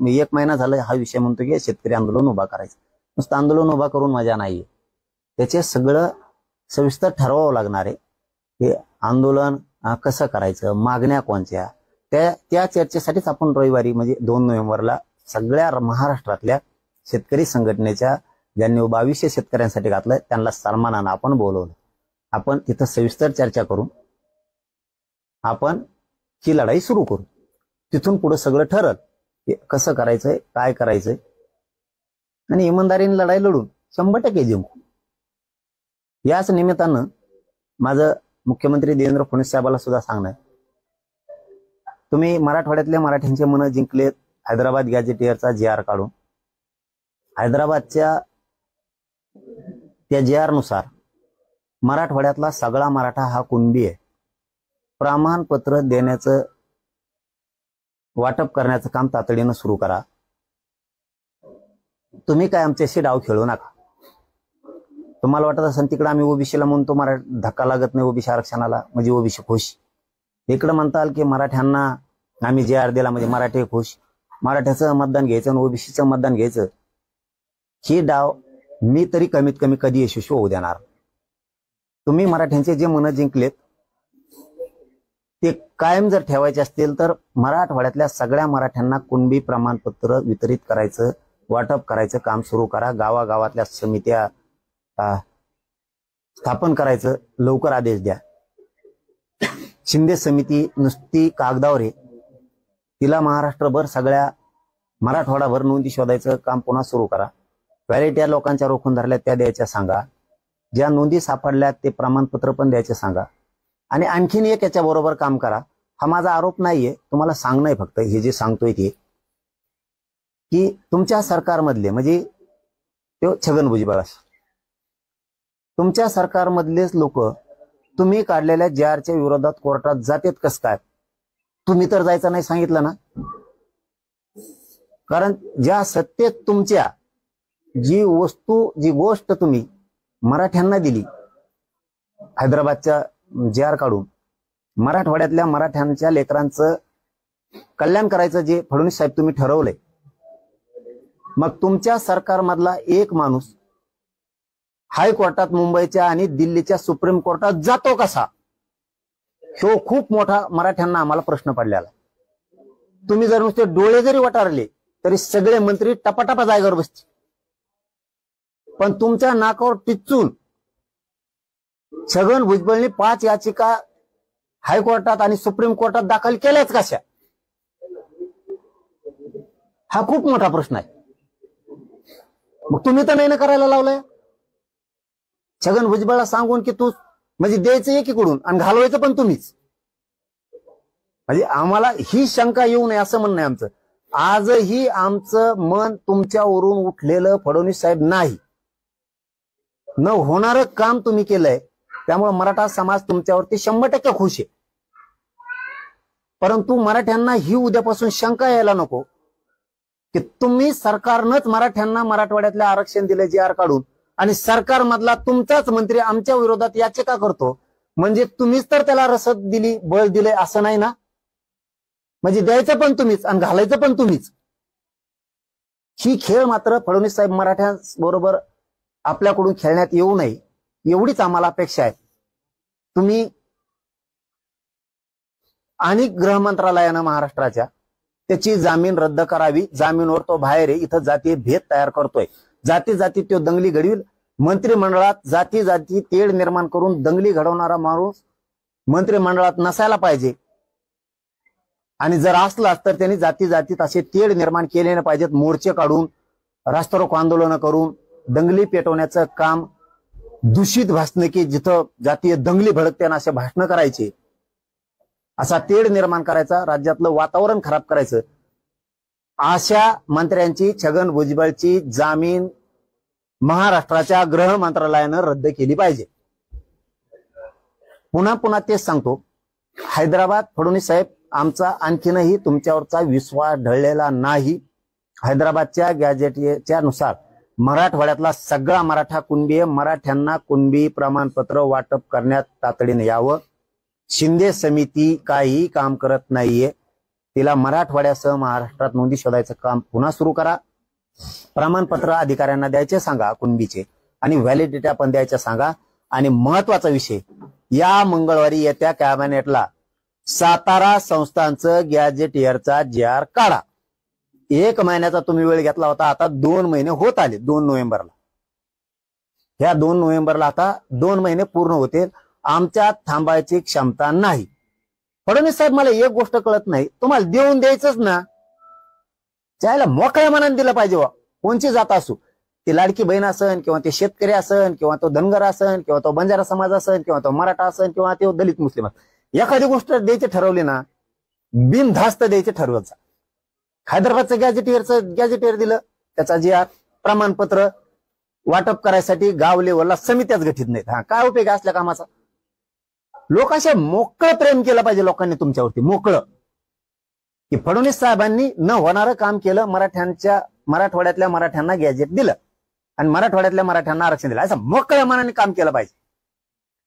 एक महिना झाला हा विषय म्हणतो की शेतकरी आंदोलन उभा करायचं. नुसतं आंदोलन उभा करून मजा नाहीये, त्याचे सगळं सविस्तर ठरवावं लागणार आहे. हे आंदोलन कसं करायचं, मागण्या कोणत्या, त्या चर्चेसाठीच आपण रविवारी म्हणजे 2 नोव्हेंबरला सगळ्या महाराष्ट्रातल्या शेतकरी संघटनेच्या ज्यांनी 2200 शेतकऱ्यांसाठी घातलं त्यांना सन्मानानं आपण बोलवलं. आपण तिथं सविस्तर चर्चा करून आपण ही लढाई सुरू करू. तिथून पुढे सगळं ठरल की कसं करायचंय, काय करायचंय, आणि इमानदारीने लढाई लढून 100% जिंकू. याच निमित्तानं माझं मुख्यमंत्री देवेंद्र फडणवीस साहेबांना सुद्धा सांगणं, तुम्ही मराठवाड्यातल्या मराठ्यांचे मन जिंकलेत. हैदराबाद गॅजेटियरचा GR काढून हैदराबादच्या त्या GR नुसार मराठवाड्यातला सगळा मराठा हा कुणबी आहे. प्रमाणपत्र देण्याचं वाटप करण्याचं काम तातडीनं सुरू करा. तुम्ही काय आमच्याशी डाव खेळू नका. तुम्हाला वाटत असेल तिकडे आम्ही ओबीसीला म्हणतो धक्का लागत नाही ओबीसी आरक्षणाला म्हणजे ओबीसी खुश, इकडे म्हणताल की मराठ्यांना आम्ही GR दिला म्हणजे मराठी खुश, मराठ्याचं मतदान घ्यायचं आणि ओबीसीचं मतदान घ्यायचं, ही डाव मी तरी कमीत कमी कधी यशस्वी होऊ देणार. तुम्ही मराठ्यांचे जे मन जिंकलेत ते कायम जर ठेवायचे असतील तर मराठवाड्यातल्या सगळ्या मराठ्यांना कुणबी प्रमाणपत्र वितरित करायचं, वाटप करायचं काम सुरू करा. गावागावातल्या समित्या स्थापन करायचं लवकर आदेश द्या. शिंदे समिती नुसती कागदावर आहे, तिला महाराष्ट्रभर सगळ्या मराठवाडाभर नोंदी शोधायचं काम पुन्हा सुरू करा. व्हॅलिटी लोकांच्या रोखून धरल्या त्या द्यायच्या सांगा, ज्या नोंदी सापडल्या ते प्रमाणपत्र पण द्यायचे सांगा. आणि आणखीन एक याच्या बरोबर काम करा. हा माझा आरोप नाहीये, तुम्हाला सांगणं आहे फक्त हे जे सांगतोय ते, की तुमच्या सरकारमधले म्हणजे ते छगन भुजबळ, तुमच्या सरकारमधलेच लोक तुम्ही काढलेल्या GRच्या विरोधात कोर्टात जातेत कस काय? तुम्ही तर जायचं नाही सांगितलं ना. कारण ज्या सत्तेत तुमच्या जी गोष्ट तुम्ही मराठ्यांना दिली, हैदराबादच्या GR काढून मराठवाड्यातल्या मराठ्यांच्या लेकरांचं कल्याण करायचं जे फडणवीस साहेब तुम्ही ठरवलंय, मग तुमच्या सरकारमधला एक माणूस हायकोर्टात मुंबईच्या आणि दिल्लीच्या सुप्रीम कोर्टात जातो कसा? तो खूप मोठा मराठ्यांना आम्हाला प्रश्न पडलेला. तुम्ही जर नुसते डोळे जरी वटारले तरी सगळे मंत्री टपाटपा जागेवर बसतील, पण तुमच्या नाकावर टिचून छगन भुजबळनी 5 याचिका हायकोर्टात आणि सुप्रीम कोर्टात दाखल केल्याच कशा? हा खूप मोठा प्रश्न आहे. मग तुम्ही तर नाही ना करायला लावलाय. छगन भुजबळला सांगून की तू म्हणजे द्यायचं एकीकडून आणि घालवायचं पण तुम्हीच. म्हणजे आम्हाला ही शंका येऊ नये असं म्हणणं आहे आमचं. आजही आमचं मन तुमच्यावरून उठलेलं फडणवीस साहेब नाही, न होणारं काम तुम्ही केलंय. त्यामुळे मराठा समाज तुमच्यावरती 100% खुश आहे. परंतु मराठ्यांना ही उद्यापासून शंका यायला नको की तुम्ही सरकारनंच मराठ्यांना मराठवाड्यातलं आरक्षण दिलं GR काढून, आणि सरकार मधला तुमचाच मंत्री आमच्या विरोधात याचिका करतो, म्हणजे तुम्हीच तर त्याला रसद दिली, बळ दिले असं नाही ना. म्हणजे द्यायचं पण तुम्हीच आणि घालायचं पण तुम्हीच. ही खेळ मात्र फडणवीस साहेब मराठ्यांबरोबर आपल्याकडून खेळण्यात येऊ नये एवढीच आम्हाला अपेक्षा आहे. तुम्ही आणि गृह मंत्रालयानं महाराष्ट्राच्या त्याची जामीन रद्द करावी. जामीनवर तो बाहेर आहे, इथं जातीय भेद तयार करतोय, जाती जाती तो दंगली घडवील. मंत्रिमंडळात जाती जाती तेढ निर्माण करून दंगली घडवणारा माणूस मंत्रिमंडळात नसायला पाहिजे, आणि जर असलाच तर त्यांनी जाती जातीत असे तेढ निर्माण केले नाही पाहिजेत. मोर्चे काढून, रास्तारोको आंदोलन करून दंगली पेटवण्याचं काम, दूषित भाषण की जिथं जातीय दंगली भडकते ना असे भाषण करायचे, असा तेढ निर्माण करायचा, राज्यातलं वातावरण खराब करायचं. अशा मंत्र्यांची, छगन भुजबळची जामीन महाराष्ट्राच्या गृह मंत्रालयानं रद्द केली पाहिजे. पुन्हा पुन्हा तेच सांगतो, हैदराबाद फडणवीस साहेब आमचा आणखीनही तुमच्यावरचा विश्वास ढळलेला नाही. हैदराबादच्या गॅजेटच्या नुसार मराठवाड्यातला सगळा मराठा कुणबी आहे. मराठ्यांना कुणबी प्रमाणपत्र वाटप करण्यात तातडीने यावं. शिंदे समिती काही काम करत नाहीये. तिला मराठवाड्यासह महाराष्ट्रात नोंदी शोधायचं काम पुन्हा सुरू करा. प्रमाणपत्र अधिकाऱ्यांना द्यायचे सांगा कुणबीचे, आणि व्हॅलिडिटी पण द्यायच्या सांगा. आणि महत्वाचा विषय, या मंगळवारी येत्या कॅबिनेटला सातारा संस्थांचं गॅजेटियरचा JR काढा. 1 महिन्याचा तुम्ही वेळ घेतला होता, आता 2 महिने होत आले. 2 नोव्हेंबरला, ह्या 2 नोव्हेंबरला आता 2 महिने पूर्ण होतील. आमच्यात थांबायची क्षमता नाही. फडणवीस साहेब, मला एक गोष्ट कळत नाही, तुम्हाला देऊन द्यायचंच ना, त्याला मोकळ्या मनाने दिलं पाहिजे. कोणची जात असू, ती लाडकी बहीण असन, किंवा ते शेतकरी असन, किंवा तो धनगर असन, किंवा तो बंजारा समाज असन, किंवा तो मराठा असन, किंवा तो दलित मुस्लिम असन, एखादी गोष्ट द्यायची ठरवली ना, बिनधास्त द्यायचे ठरवायचं. हैदराबादचं गॅजेटियर दिलं, त्याचा JR प्रमाणपत्र वाटप करायसाठी गाव लेवलला समित्याच गठीत नाहीत. हा काय उपयोग असल्या कामाचा? लोक असे मोकळं प्रेम केलं पाहिजे लोकांनी तुमच्यावरती, मोकळं, की फडणवीस साहेबांनी न होणारं काम केलं. मराठवाड्यातल्या मराठ्यांना गॅजेट दिलं आणि मराठवाड्यातल्या मराठ्यांना आरक्षण दिलं, असं मोकळ्या मनाने काम केलं पाहिजे.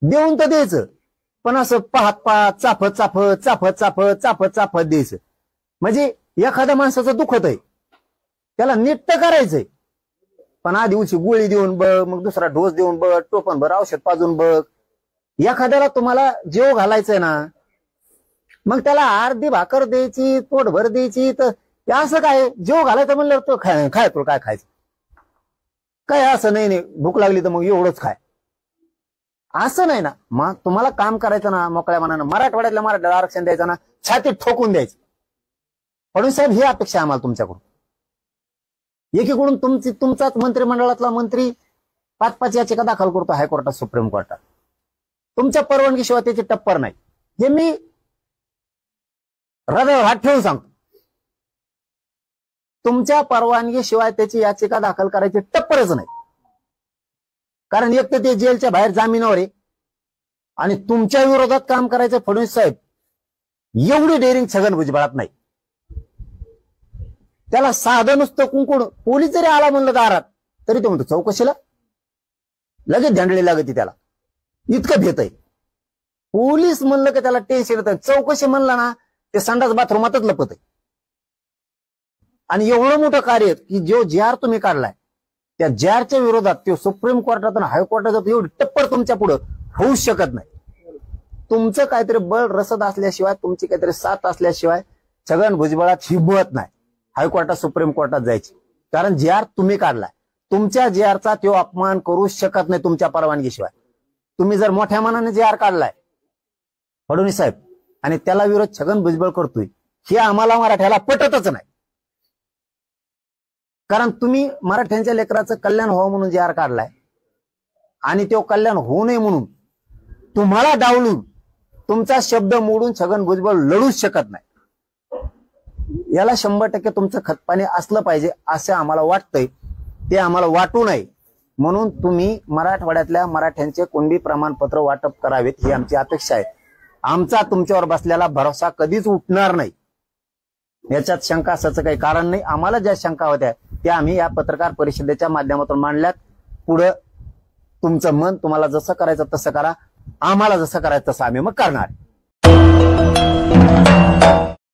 देऊन तर द्यायचं, पण असं पाहत चाफत द्यायचं. म्हणजे एखाद्या माणसाचं दुखत आहे, त्याला नीट तर करायचंय, पण आधी उची गोळी देऊन बघ, मग दुसरा डोस देऊन बघ, टोपण भर औषध पाजून बघ. एखाद्याला तुम्हाला जेव घालायचंय ना, मग त्याला अर्धी भाकर द्यायची, पोटभर द्यायची. तर असं काय जेव घालायचं म्हणलं तो खाय तुला काय खायचं, काय असं नाही भूक लागली तर मग एवढंच खाय, असं नाही ना. मग तुम्हाला काम करायचं ना मोकळ्या मनानं, मराठवाड्यातल्या मराठ्याला आरक्षण द्यायचं ना, छातीत ठोकून द्यायचं. फडणवीस साहेब, ही अपेक्षा आहे आम्हाला तुमच्याकडून. एकीकडून तुमचाच मंत्रिमंडळातला मंत्री 5-5 याचिका दाखल करतो हायकोर्टात, सुप्रीम कोर्टात. तुमच्या परवानगीशिवाय त्याची टप्पर नाही, हे मी हृदयावर हात ठेवून सांगतो. तुमच्या परवानगीशिवाय त्याची याचिका दाखल करायची टप्परच नाही. कारण एक तर ते जेलच्या बाहेर जामिनावर आहे, आणि तुमच्या विरोधात काम करायचं फडणवीस साहेब, एवढी डेअरिंग छगन भुजबळात नाही. त्याला साधं नुसतं कुंकुण, पोलीस जरी आला म्हणलं दारात तरी तो म्हणतो चौकशीला, लगेच धांडळी लागते त्याला, इतकं भेट आहे. पोलीस म्हणलं की त्याला टेन्शन येतं, चौकशी म्हणलं ना ते संडास बाथरूमातच लपत आहे. आणि एवढं मोठं कार्य की जो JR तुम्ही काढलाय, त्या JRच्या विरोधात ते सुप्रीम कोर्टात आणि हायकोर्टात एवढी टप्पर तुमच्या पुढे होऊ शकत नाही. तुमचं काहीतरी बळ रसद असल्याशिवाय, तुमची काहीतरी साथ असल्याशिवाय छगन भुजबळात हिंमत नाही हायकोर्टात सुप्रीम कोर्टात जायची. कारण JR तुम्ही काढलाय, तुमच्या JRचा तो अपमान करू शकत नाही तुमच्या परवानगीशिवाय. तुम्ही जर मोठ्या मनाने JR काढलाय फडणवीस साहेब, आणि त्याला विरोध छगन भुजबळ करतोय, हे आम्हाला मराठ्याला पटतच नाही. कारण तुम्ही मराठ्यांच्या लेकराचं कल्याण व्हावं म्हणून JR काढलाय, आणि तो कल्याण होऊ नये म्हणून तुम्हाला डावलून तुमचा शब्द मोडून छगन भुजबळ लढूच शकत नाही. याला 100% तुमचं खतपाणी असलं पाहिजे असं आम्हाला वाटतंय. ते आम्हाला वाटू नये म्हणून तुम्ही मराठवाड्यातल्या मराठ्यांचे कुणबी प्रमाणपत्र वाटप करावेत, ही आमची अपेक्षा आहे. आमचा तुमच्यावर बसलेला भरोसा कधीच उठणार नाही, याच्यात शंका असायचं काही कारण नाही. आम्हाला ज्या शंका होत्या त्या आम्ही या पत्रकार परिषदेच्या माध्यमातून मांडल्यात. पुढं तुमचं मन, तुम्हाला जसं करायचं तसं करा, आम्हाला जसं करायचं तसं आम्ही मग करणार.